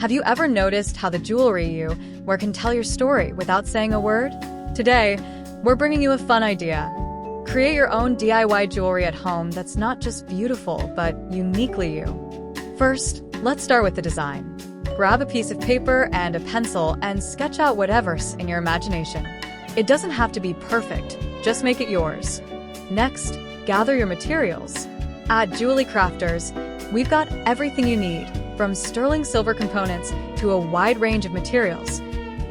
Have you ever noticed how the jewelry you wear can tell your story without saying a word? Today, we're bringing you a fun idea. Create your own DIY jewelry at home that's not just beautiful, but uniquely you. First, let's start with the design. Grab a piece of paper and a pencil and sketch out whatever's in your imagination. It doesn't have to be perfect, just make it yours. Next, gather your materials. At Jewely Crafters, we've got everything you need, from sterling silver components to a wide range of materials,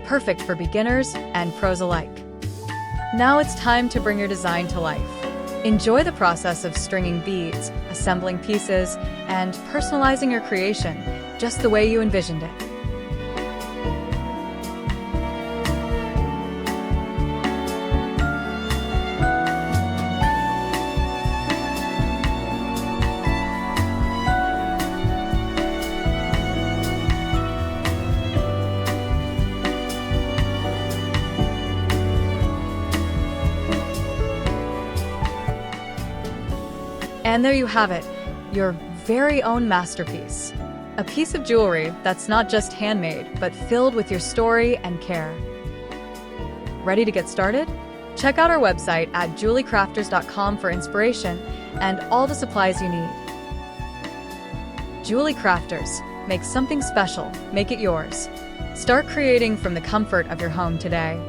perfect for beginners and pros alike. Now it's time to bring your design to life. Enjoy the process of stringing beads, assembling pieces, and personalizing your creation just the way you envisioned it. And there you have it, your very own masterpiece. A piece of jewelry that's not just handmade, but filled with your story and care. Ready to get started? Check out our website at JewelyCrafters.com for inspiration and all the supplies you need. Jewely Crafters. Make something special, make it yours. Start creating from the comfort of your home today.